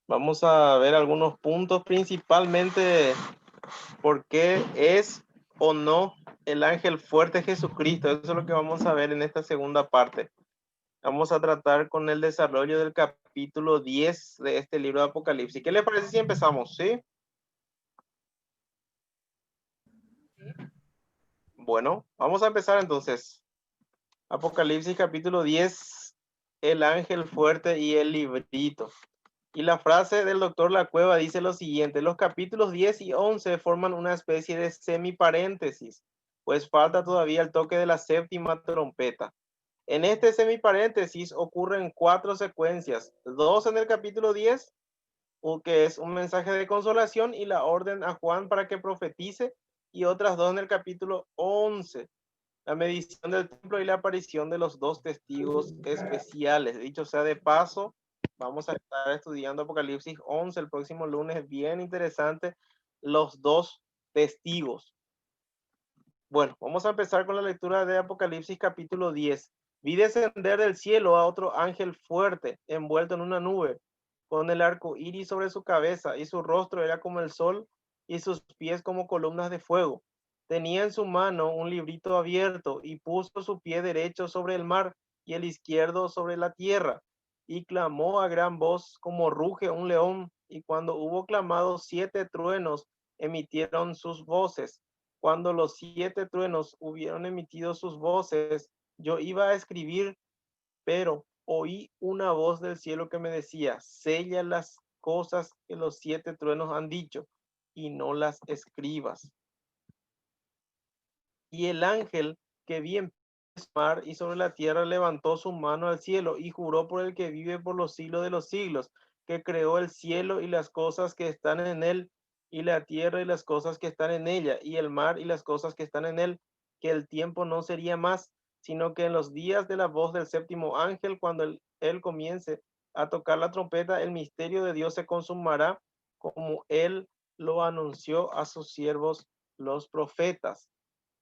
Vamos a ver algunos puntos, principalmente por qué es o no el ángel fuerte Jesucristo. Eso es lo que vamos a ver en esta segunda parte. Vamos a tratar con el desarrollo del capítulo 10 de este libro de Apocalipsis. ¿Qué le parece si empezamos? ¿Sí? Bueno, vamos a empezar entonces. Apocalipsis capítulo 10, el ángel fuerte y el librito. Y la frase del doctor La Cueva dice lo siguiente: los capítulos 10 y 11 forman una especie de semiparéntesis, pues falta todavía el toque de la séptima trompeta. En este semiparéntesis ocurren 4 secuencias, 2 en el capítulo 10, que es un mensaje de consolación y la orden a Juan para que profetice, y otras 2 en el capítulo 11, la medición del templo y la aparición de los 2 testigos especiales. Dicho sea de paso, vamos a estar estudiando Apocalipsis 11 el próximo lunes, bien interesante, los 2 testigos. Bueno, vamos a empezar con la lectura de Apocalipsis capítulo 10. Vi descender del cielo a otro ángel fuerte, envuelto en una nube, con el arco iris sobre su cabeza, y su rostro era como el sol, y sus pies como columnas de fuego. Tenía en su mano un librito abierto, y puso su pie derecho sobre el mar, y el izquierdo sobre la tierra, y clamó a gran voz como ruge un león, y cuando hubo clamado, 7 truenos emitieron sus voces. Cuando los 7 truenos hubieron emitido sus voces, yo iba a escribir, pero oí una voz del cielo que me decía: sella las cosas que los 7 truenos han dicho y no las escribas. Y el ángel que vi en el mar y sobre la tierra levantó su mano al cielo y juró por el que vive por los siglos de los siglos, que creó el cielo y las cosas que están en él, y la tierra y las cosas que están en ella, y el mar y las cosas que están en él, que el tiempo no sería más, sino que en los días de la voz del séptimo ángel, cuando él comience a tocar la trompeta, el misterio de Dios se consumará, como él lo anunció a sus siervos los profetas.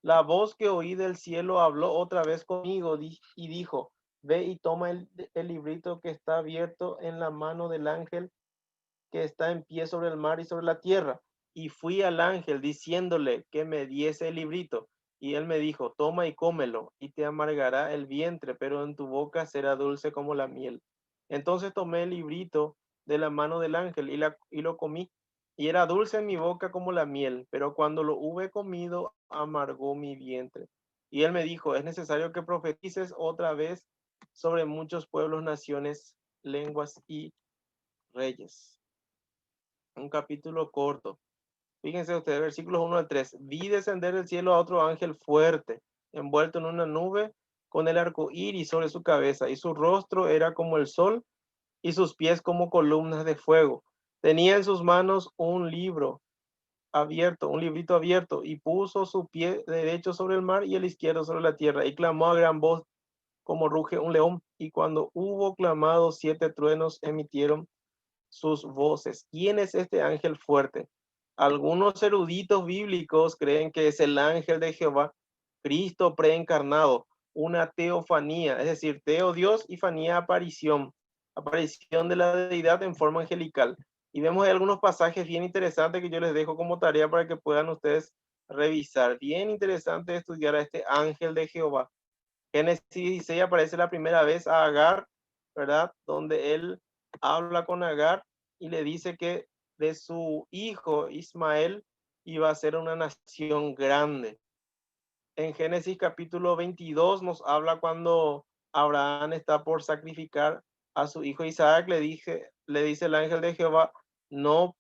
La voz que oí del cielo habló otra vez conmigo y dijo: ve y toma el librito que está abierto en la mano del ángel que está en pie sobre el mar y sobre la tierra. Y fui al ángel diciéndole que me diese el librito. Y él me dijo: toma y cómelo, y te amargará el vientre, pero en tu boca será dulce como la miel. Entonces tomé el librito de la mano del ángel y lo comí, y era dulce en mi boca como la miel, pero cuando lo hube comido, amargó mi vientre. Y él me dijo: es necesario que profetices otra vez sobre muchos pueblos, naciones, lenguas y reyes. Un capítulo corto. Fíjense ustedes, versículos 1 al 3. Vi descender del cielo a otro ángel fuerte, envuelto en una nube, con el arco iris sobre su cabeza, y su rostro era como el sol, y sus pies como columnas de fuego. Tenía en sus manos un libro abierto, un librito abierto, y puso su pie derecho sobre el mar y el izquierdo sobre la tierra, y clamó a gran voz como ruge un león. Y cuando hubo clamado, 7 truenos emitieron sus voces. ¿Quién es este ángel fuerte? Algunos eruditos bíblicos creen que es el ángel de Jehová, Cristo preencarnado, una teofanía, es decir, teo Dios y fanía aparición, aparición de la deidad en forma angelical. Y vemos algunos pasajes bien interesantes que yo les dejo como tarea para que puedan ustedes revisar. Bien interesante estudiar a este ángel de Jehová. Génesis 16 aparece la primera vez a Agar, ¿verdad? Donde él habla con Agar y le dice que de su hijo Ismael iba a ser una nación grande. En Génesis capítulo 22 nos habla cuando Abraham está por sacrificar a su hijo Isaac, le dice el ángel de Jehová: no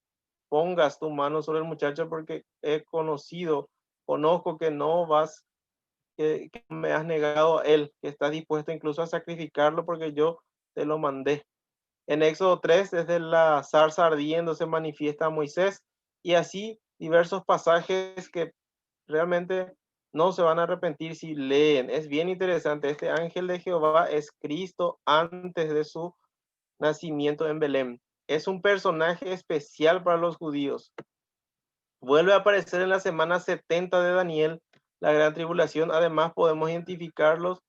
pongas tu mano sobre el muchacho porque conozco que no vas, que me has negado a él, que estás dispuesto incluso a sacrificarlo porque yo te lo mandé. En Éxodo 3, desde la zarza ardiendo se manifiesta a Moisés, y así diversos pasajes que realmente no se van a arrepentir si leen. Es bien interesante. Este ángel de Jehová es Cristo antes de su nacimiento en Belén. Es un personaje especial para los judíos. Vuelve a aparecer en la semana 70 de Daniel, la gran tribulación. Además, podemos identificarlos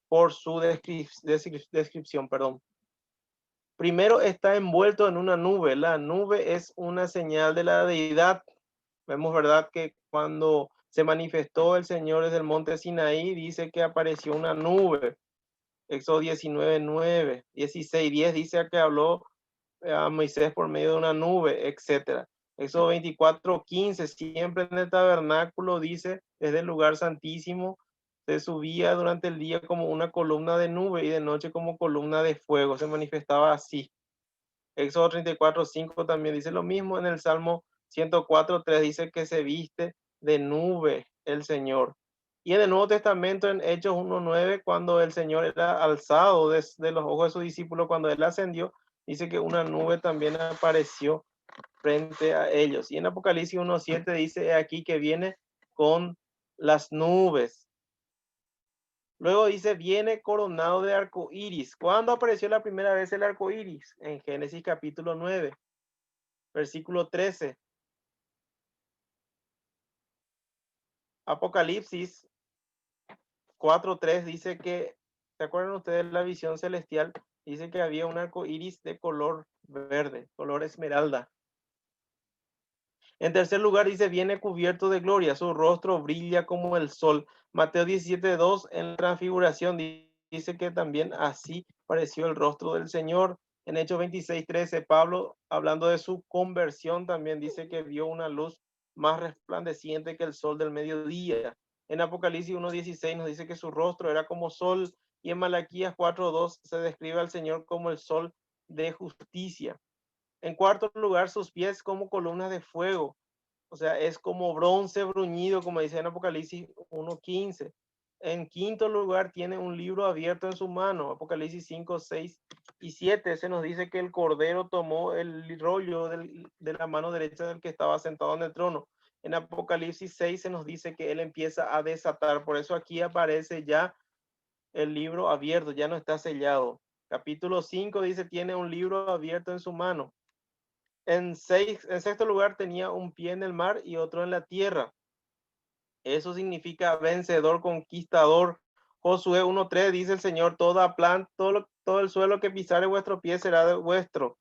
por su descripción, perdón. Primero está envuelto en una nube. La nube es una señal de la deidad. Vemos, ¿verdad?, que cuando se manifestó el Señor desde el monte Sinaí, dice que apareció una nube. Éxodo 19:9, 16:10 dice que habló a Moisés por medio de una nube, etcétera. Éxodo 24:15, siempre en el tabernáculo, dice, desde el lugar santísimo, se subía durante el día como una columna de nube y de noche como columna de fuego, se manifestaba así. Éxodo 34:5 también dice lo mismo. En el Salmo 104:3 dice que se viste de nube el Señor. Y en el Nuevo Testamento, en Hechos 1:9, cuando el Señor era alzado de los ojos de sus discípulos, cuando él ascendió, dice que una nube también apareció frente a ellos. Y en Apocalipsis 1:7 dice aquí que viene con las nubes. Luego dice, viene coronado de arco iris. ¿Cuándo apareció la primera vez el arco iris? En Génesis capítulo 9, versículo 13. Apocalipsis 4:3 dice que, ¿se acuerdan ustedes de la visión celestial? Dice que había un arco iris de color verde, color esmeralda. En tercer lugar dice, viene cubierto de gloria, su rostro brilla como el sol. Mateo 17:2, en la transfiguración, dice que también así pareció el rostro del Señor. En Hechos 26:13, Pablo, hablando de su conversión, también dice que vio una luz más resplandeciente que el sol del mediodía. En Apocalipsis 1:16 nos dice que su rostro era como sol, y en Malaquías 4:2 se describe al Señor como el sol de justicia. En cuarto lugar, sus pies como columnas de fuego. O sea, es como bronce bruñido, como dice en Apocalipsis 1:15. En quinto lugar, tiene un libro abierto en su mano. Apocalipsis 5, 6 y 7. Se nos dice que el Cordero tomó el rollo de la mano derecha del que estaba sentado en el trono. En Apocalipsis 6 se nos dice que él empieza a desatar. Por eso aquí aparece ya el libro abierto, ya no está sellado. Capítulo 5 dice, tiene un libro abierto en su mano. En sexto lugar, tenía un pie en el mar y otro en la tierra. Eso significa vencedor, conquistador. Josué 1:3 dice el Señor, toda planta, todo el suelo que pisare vuestro pie será de vuestro.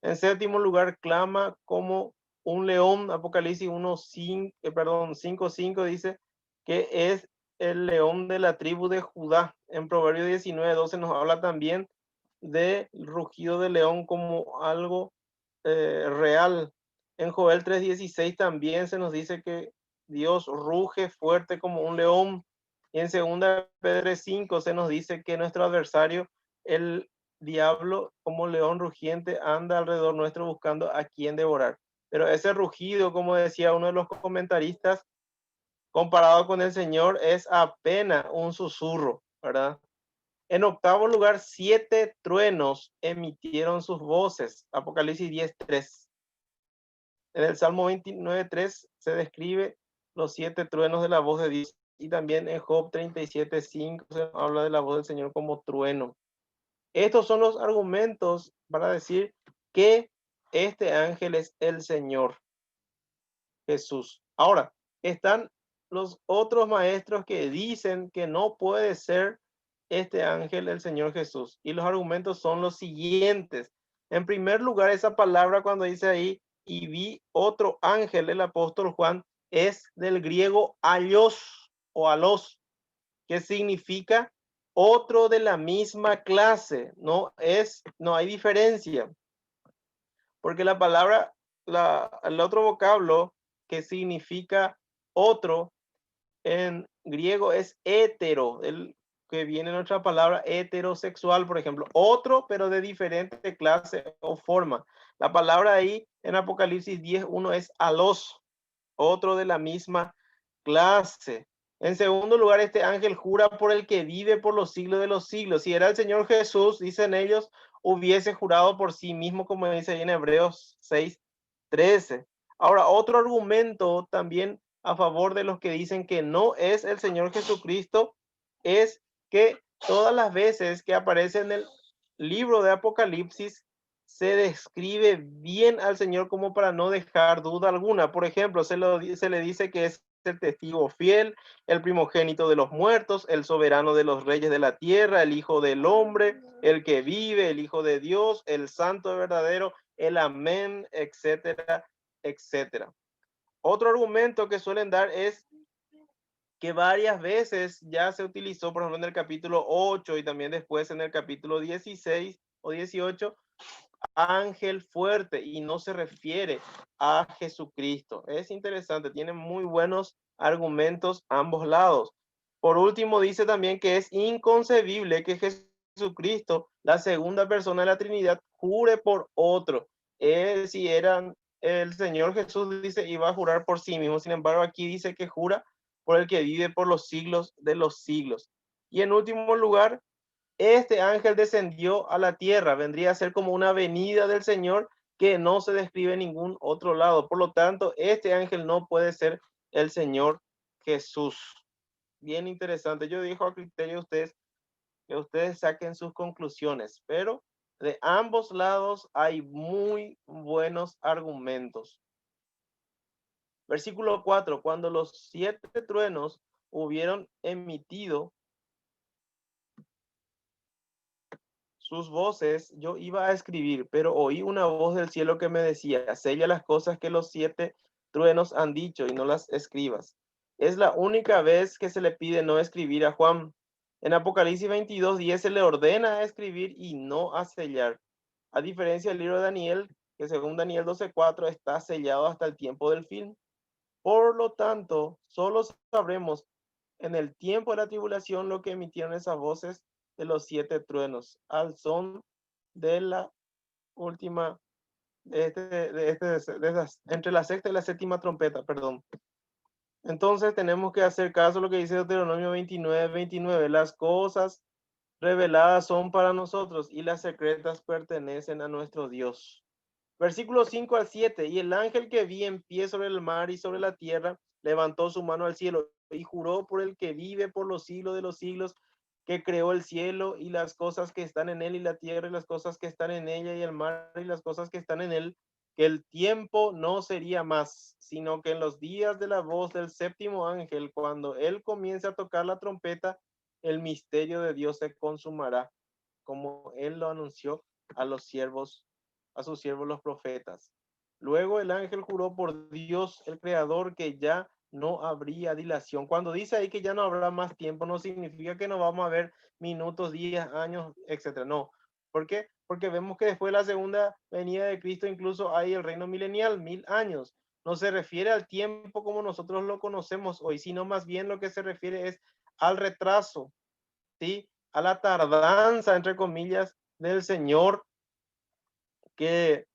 En séptimo lugar, clama como un león. Apocalipsis 5:5 dice que es el león de la tribu de Judá. En Proverbios 19:12 nos habla también del rugido del león como algo real. En Joel 3:16 también se nos dice que Dios ruge fuerte como un león. Y en 2 Pedro 5 se nos dice que nuestro adversario, el diablo, como león rugiente, anda alrededor nuestro buscando a quien devorar. Pero ese rugido, como decía uno de los comentaristas, comparado con el Señor, es apenas un susurro, ¿verdad? En octavo lugar, 7 truenos emitieron sus voces. Apocalipsis 10:3. En el Salmo 29:3 se describe los 7 truenos de la voz de Dios. Y también en Job 37:5 se habla de la voz del Señor como trueno. Estos son los argumentos para decir que este ángel es el Señor Jesús. Ahora, están los otros maestros que dicen que no puede ser este ángel el Señor Jesús. Y los argumentos son los siguientes. En primer lugar, esa palabra cuando dice ahí, y vi otro ángel, el apóstol Juan, es del griego alios o alos, que significa otro de la misma clase. No hay diferencia. Porque la palabra, el otro vocablo que significa otro en griego es hetero, el que viene en otra palabra heterosexual, por ejemplo, otro pero de diferente clase o forma. La palabra ahí en Apocalipsis 10:1 es alos, otro de la misma clase. En segundo lugar, este ángel jura por el que vive por los siglos de los siglos. Si era el Señor Jesús, dicen ellos, hubiese jurado por sí mismo, como dice ahí en Hebreos 6:13. Ahora, otro argumento también a favor de los que dicen que no es el Señor Jesucristo es que todas las veces que aparece en el libro de Apocalipsis se describe bien al Señor como para no dejar duda alguna. Por ejemplo, se le dice que es el testigo fiel, el primogénito de los muertos, el soberano de los reyes de la tierra, el Hijo del hombre, el que vive, el Hijo de Dios, el santo verdadero, el amén, etcétera, etcétera. Otro argumento que suelen dar es que varias veces ya se utilizó, por ejemplo, en el capítulo 8 y también después en el capítulo 16 o 18, ángel fuerte, y no se refiere a Jesucristo. Es interesante, tiene muy buenos argumentos ambos lados. Por último, dice también que es inconcebible que Jesucristo, la segunda persona de la Trinidad, jure por otro. Si eran el Señor Jesús, dice, iba a jurar por sí mismo. Sin embargo, aquí dice que jura por el que vive por los siglos de los siglos. Y en último lugar, este ángel descendió a la tierra, vendría a ser como una venida del Señor que no se describe en ningún otro lado. Por lo tanto, este ángel no puede ser el Señor Jesús. Bien interesante. Yo dejo a criterio de ustedes que ustedes saquen sus conclusiones, pero de ambos lados hay muy buenos argumentos. Versículo 4, cuando los 7 truenos hubieron emitido sus voces, yo iba a escribir, pero oí una voz del cielo que me decía, sella las cosas que los 7 truenos han dicho y no las escribas. Es la única vez que se le pide no escribir a Juan. En Apocalipsis 22:10 se le ordena a escribir y no a sellar. A diferencia del libro de Daniel, que según Daniel 12:4 está sellado hasta el tiempo del fin. Por lo tanto, solo sabremos en el tiempo de la tribulación lo que emitieron esas voces de los 7 truenos, al son de la última, entre la sexta y la séptima trompeta, perdón. Entonces tenemos que hacer caso a lo que dice Deuteronomio 29:29. Las cosas reveladas son para nosotros y las secretas pertenecen a nuestro Dios. Versículos 5 al 7. Y el ángel que vi en pie sobre el mar y sobre la tierra levantó su mano al cielo y juró por el que vive por los siglos de los siglos, que creó el cielo y las cosas que están en él, y la tierra y las cosas que están en ella, y el mar y las cosas que están en él, que el tiempo no sería más, sino que en los días de la voz del séptimo ángel, cuando él comience a tocar la trompeta, el misterio de Dios se consumará, como él lo anunció a los siervos, a sus siervos los profetas. Luego el ángel juró por Dios, el creador, que ya no habría dilación. Cuando dice ahí que ya no habrá más tiempo, no significa que no vamos a ver minutos, días, años, etcétera. No. ¿Por qué? Porque vemos que después de la segunda venida de Cristo incluso hay el reino milenial, 1000 años. No se refiere al tiempo como nosotros lo conocemos hoy, sino más bien lo que se refiere es al retraso, ¿sí? A la tardanza, entre comillas, del Señor, que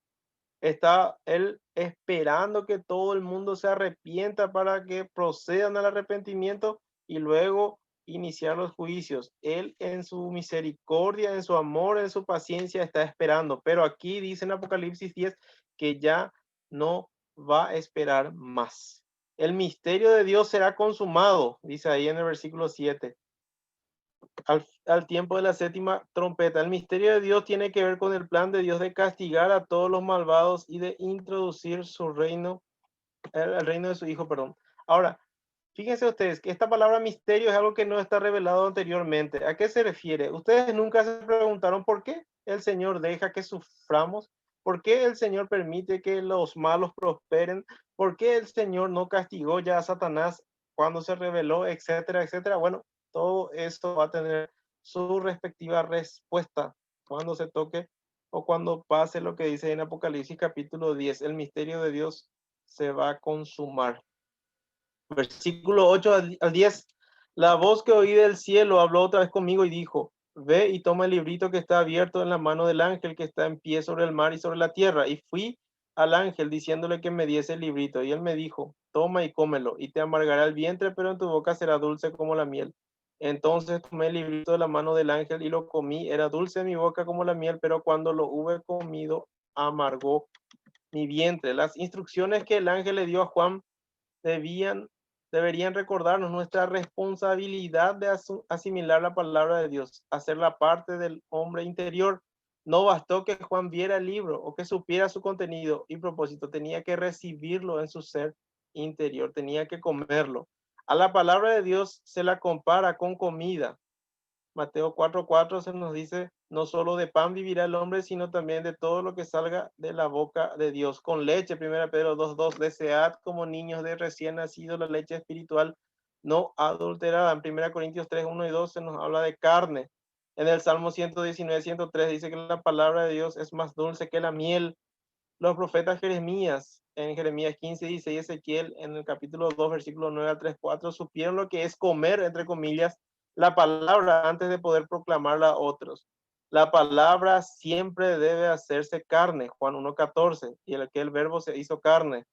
está él esperando que todo el mundo se arrepienta para que procedan al arrepentimiento y luego iniciar los juicios. Él en su misericordia, en su amor, en su paciencia está esperando. Pero aquí dice en Apocalipsis 10 que ya no va a esperar más. El misterio de Dios será consumado, dice ahí en el versículo 7. Al tiempo de la séptima trompeta. El misterio de Dios tiene que ver con el plan de Dios de castigar a todos los malvados y de introducir su reino, el reino de su Hijo, perdón. Ahora, fíjense ustedes que esta palabra misterio es algo que no está revelado anteriormente. ¿A qué se refiere? Ustedes nunca se preguntaron por qué el Señor deja que suframos, por qué el Señor permite que los malos prosperen, por qué el Señor no castigó ya a Satanás cuando se reveló, etcétera, etcétera. Bueno, todo esto va a tener su respectiva respuesta cuando se toque o cuando pase lo que dice en Apocalipsis capítulo 10. El misterio de Dios se va a consumar. Versículo 8 al 10. La voz que oí del cielo habló otra vez conmigo y dijo, ve y toma el librito que está abierto en la mano del ángel que está en pie sobre el mar y sobre la tierra. Y fui al ángel diciéndole que me diese el librito. Y él me dijo, toma y cómelo, y te amargará el vientre, pero en tu boca será dulce como la miel. Entonces tomé el librito de la mano del ángel y lo comí. Era dulce en mi boca como la miel, pero cuando lo hube comido, amargó mi vientre. Las instrucciones que el ángel le dio a Juan deberían recordarnos nuestra responsabilidad de asimilar la palabra de Dios, hacerla parte del hombre interior. No bastó que Juan viera el libro o que supiera su contenido y propósito, tenía que recibirlo en su ser interior, tenía que comerlo. A la palabra de Dios se la compara con comida. Mateo 4:4 se nos dice, no solo de pan vivirá el hombre, sino también de todo lo que salga de la boca de Dios. Con leche, 1 Pedro 2:2, desead como niños de recién nacido la leche espiritual no adulterada. En 1 Corintios 3:1 y 2 se nos habla de carne. En el Salmo 119:103 dice que la palabra de Dios es más dulce que la miel. Los profetas Jeremías, en Jeremías 15:16 y Ezequiel, en el capítulo 2, versículo 9 al 3:4, supieron lo que es comer, entre comillas, la palabra antes de poder proclamarla a otros. La palabra siempre debe hacerse carne, Juan 1:14, y el verbo se hizo carne,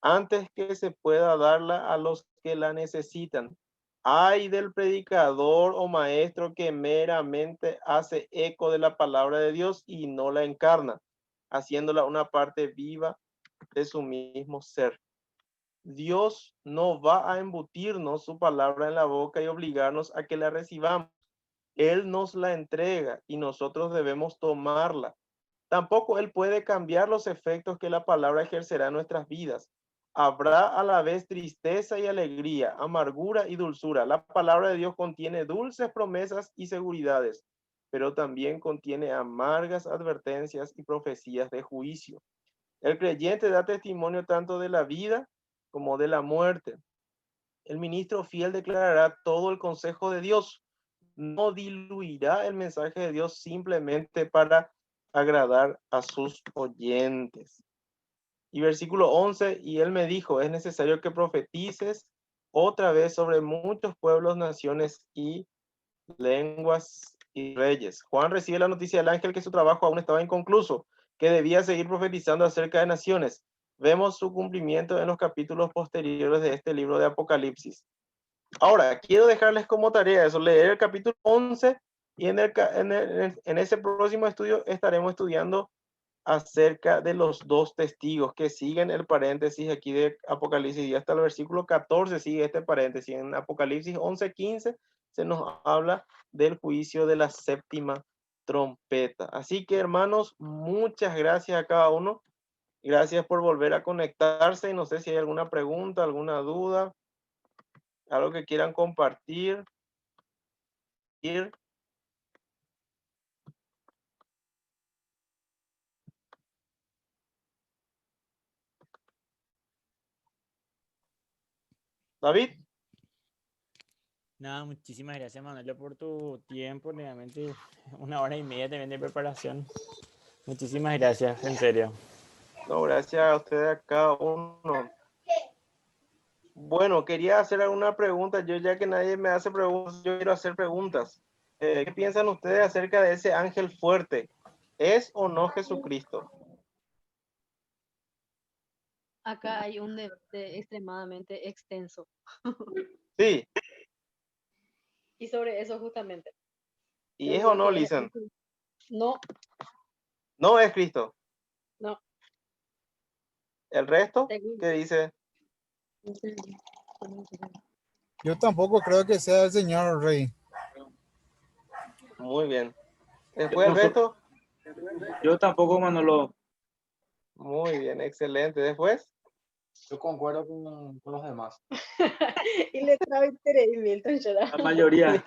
antes que se pueda darla a los que la necesitan. Ay del predicador o maestro que meramente hace eco de la palabra de Dios y no la encarna, haciéndola una parte viva de su mismo ser. Dios no va a embutirnos su palabra en la boca y obligarnos a que la recibamos. Él nos la entrega y nosotros debemos tomarla. Tampoco Él puede cambiar los efectos que la palabra ejercerá en nuestras vidas. Habrá a la vez tristeza y alegría, amargura y dulzura. La palabra de Dios contiene dulces promesas y seguridades, pero también contiene amargas advertencias y profecías de juicio. El creyente da testimonio tanto de la vida como de la muerte. El ministro fiel declarará todo el consejo de Dios. No diluirá el mensaje de Dios simplemente para agradar a sus oyentes. Y versículo 11, y él me dijo, es necesario que profetices otra vez sobre muchos pueblos, naciones y lenguas y reyes. Juan recibe la noticia del ángel que su trabajo aún estaba inconcluso, que debía seguir profetizando acerca de naciones. Vemos su cumplimiento en los capítulos posteriores de este libro de Apocalipsis. Ahora, quiero dejarles como tarea eso, leer el capítulo 11 y en ese próximo estudio estaremos estudiando acerca de los dos testigos que siguen el paréntesis aquí de Apocalipsis y hasta el versículo 14 sigue este paréntesis. En Apocalipsis 11:15 se nos habla del juicio de la séptima trompeta. Así que hermanos, muchas gracias a cada uno. Gracias por volver a conectarse y no sé si hay alguna pregunta, alguna duda, algo que quieran compartir. David. Nada, muchísimas gracias, Manuel, por tu tiempo. Realmente 1 hora y media también de preparación. Muchísimas gracias, en serio. No, gracias a ustedes a cada uno. Bueno, quería hacer alguna pregunta. Yo ya que nadie me hace preguntas, yo quiero hacer preguntas. ¿Qué piensan ustedes acerca de ese ángel fuerte? ¿Es o no Jesucristo? Acá hay un debate extremadamente extenso. Sí. Y sobre eso justamente. ¿Y es o no, Lisan? No. No es Cristo. No. ¿El resto? ¿Qué dice? Yo tampoco creo que sea el señor Rey. Muy bien. ¿Después el resto? Yo tampoco, Manolo. Muy bien, excelente. ¿Después? Yo concuerdo con los demás. Y le trae interés, Milton. La mayoría.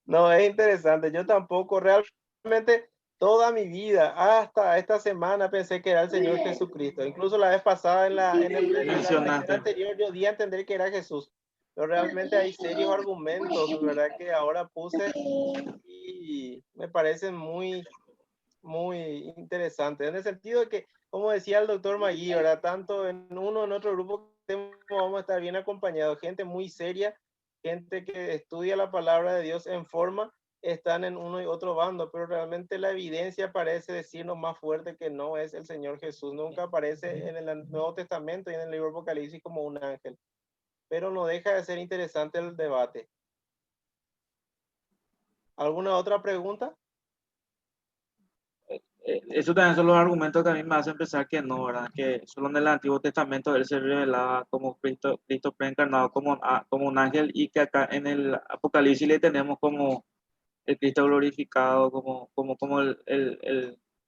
No, es interesante. Yo tampoco realmente toda mi vida, hasta esta semana, pensé que era el Señor Jesucristo. Incluso la vez pasada en la lección anterior yo di a entender que era Jesús. Pero realmente hay serios argumentos, ¿verdad? Que ahora puse y me parecen muy, muy interesantes. En el sentido de que, como decía el doctor Magui, ¿verdad? Tanto en uno o en otro grupo vamos a estar bien acompañados. Gente muy seria, gente que estudia la palabra de Dios en forma, están en uno y otro bando, pero realmente la evidencia parece decirnos más fuerte que no es el Señor Jesús. Nunca aparece en el Nuevo Testamento y en el libro de Apocalipsis como un ángel. Pero no deja de ser interesante el debate. ¿Alguna otra pregunta? Eso también son los argumentos que a mí me hacen pensar que no, ¿verdad? Que solo en el Antiguo Testamento él se revelaba como Cristo preencarnado como un ángel, y que acá en el Apocalipsis le tenemos como el Cristo glorificado, como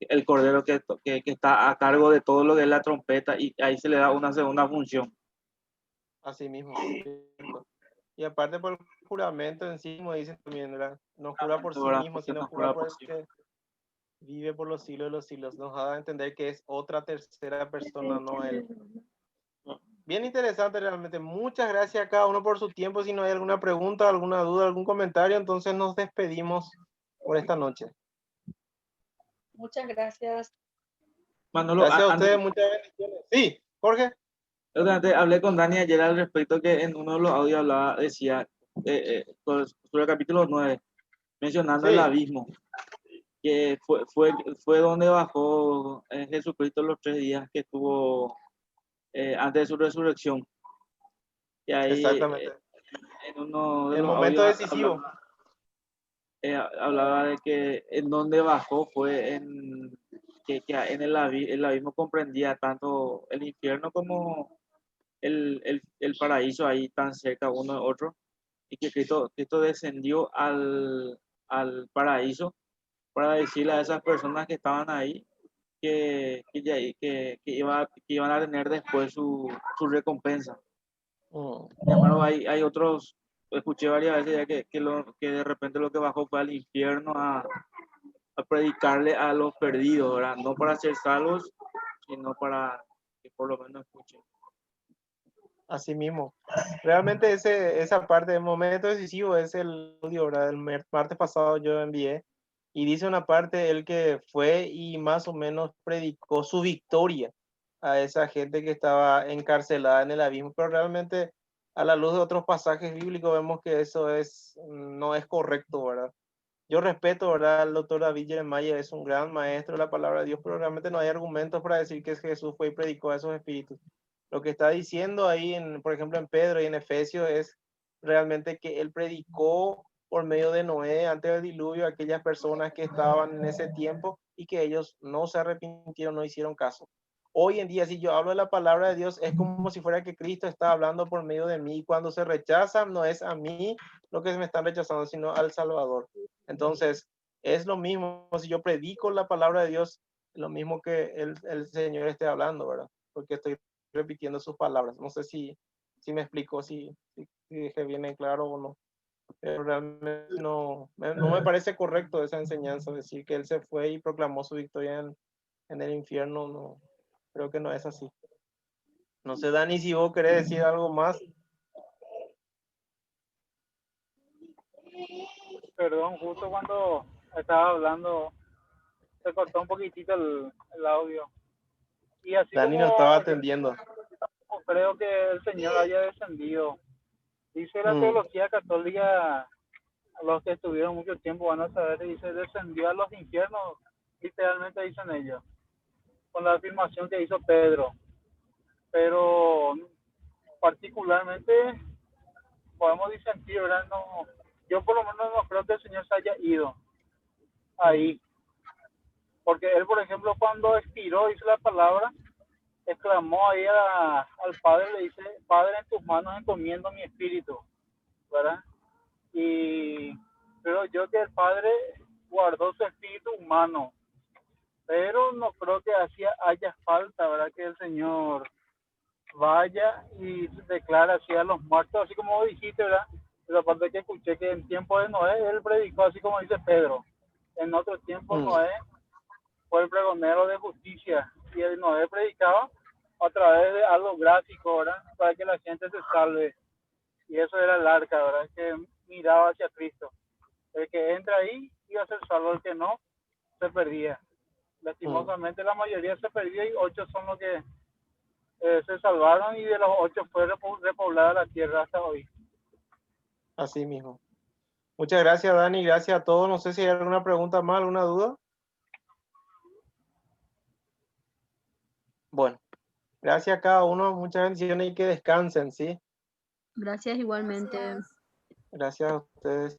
el cordero que está a cargo de todo lo que es la trompeta, y ahí se le da una segunda función. Así mismo. Cierto. Y aparte por el juramento en sí, como dice también, ¿verdad? No jura por sí ¿Verdad? mismo, Porque sino no jura jura por por el sí. que vive por los siglos de los siglos. Nos da a entender que es otra tercera persona, no él. Bien interesante realmente. Muchas gracias a cada uno por su tiempo. Si no hay alguna pregunta, alguna duda, algún comentario, entonces nos despedimos por esta noche. Muchas gracias. Manolo, Gracias a antes, ustedes, muchas bendiciones. Sí, Jorge. hablé con Dani ayer al respecto, que en uno de los audios hablaba, decía, sobre el capítulo 9, mencionando el Sí, abismo, que fue donde bajó Jesucristo los 3 días que estuvo antes de su resurrección. Y ahí exactamente. en uno de El los momento audios decisivo. hablaba de que en donde bajó fue que en el abismo comprendía tanto el infierno como el paraíso, ahí tan cerca uno de otro, y que Cristo descendió al paraíso para decirle a esas personas que estaban ahí que iban a tener después su recompensa. Mm. Sin embargo, hay otros, escuché varias veces ya que de repente lo que bajó fue al infierno a predicarle a los perdidos, ¿verdad? No para ser salvos, sino para que por lo menos escuchen. Así mismo. Realmente esa parte del momento decisivo es el audio, ¿verdad? El martes pasado yo envié y dice una parte, el que fue y más o menos predicó su victoria a esa gente que estaba encarcelada en el abismo, pero realmente a la luz de otros pasajes bíblicos vemos que eso no es correcto, ¿verdad? Yo respeto, ¿verdad? Al doctor David Jeremiah es un gran maestro de la palabra de Dios, pero realmente no hay argumentos para decir que Jesús fue y predicó a esos espíritus. Lo que está diciendo ahí, por ejemplo, en Pedro y en Efesios, es realmente que él predicó por medio de Noé antes del diluvio a aquellas personas que estaban en ese tiempo y que ellos no se arrepintieron, no hicieron caso. Hoy en día, si yo hablo de la palabra de Dios, es como si fuera que Cristo está hablando por medio de mí. Cuando se rechaza, no es a mí lo que me están rechazando, sino al Salvador. Entonces, es lo mismo si yo predico la palabra de Dios, lo mismo que el Señor esté hablando, ¿verdad? Porque estoy repitiendo sus palabras. No sé si me explico, si dije bien en claro o no. Pero realmente no me parece correcto esa enseñanza, decir que Él se fue y proclamó su victoria en el infierno. No, creo que no es así. No sé, Dani, si vos querés decir algo más. Perdón, justo cuando estaba hablando se cortó un poquitito el audio. Y así Dani como no estaba yo atendiendo. creo que el Señor haya descendido, dice la Mm, teología católica, los que estuvieron mucho tiempo van a saber, dice descendió a los infiernos, literalmente dicen ellos, con la afirmación que hizo Pedro. Pero particularmente podemos disentir, ¿verdad? No, yo por lo menos no creo que el Señor se haya ido ahí, porque él, por ejemplo, cuando expiró, hizo la palabra, exclamó ahí al Padre, le dice, Padre, en tus manos encomiendo mi espíritu, ¿verdad? Y creo yo que el Padre guardó su espíritu humano, pero no creo que haya falta, ¿verdad? Que el Señor vaya y declara así a los muertos, así como vos dijiste, ¿verdad? La parte que escuché que en tiempo de Noé, él predicó así como dice Pedro. En otro tiempo mm, Noé fue el pregonero de justicia y el Noé predicaba a través de algo gráfico, ¿verdad? Para que la gente se salve. Y eso era el arca, ¿verdad? Que miraba hacia Cristo. El que entra ahí iba a ser salvo, el que no, se perdía. mm. Lastimosamente la mayoría se perdió y 8 son los que se salvaron y de los 8 fue repoblada la tierra hasta hoy. Así mismo. Muchas gracias, Dani. Gracias a todos. No sé si hay alguna pregunta más, alguna duda. Bueno, gracias a cada uno. Muchas bendiciones y que descansen, ¿sí? Gracias igualmente. Gracias a ustedes.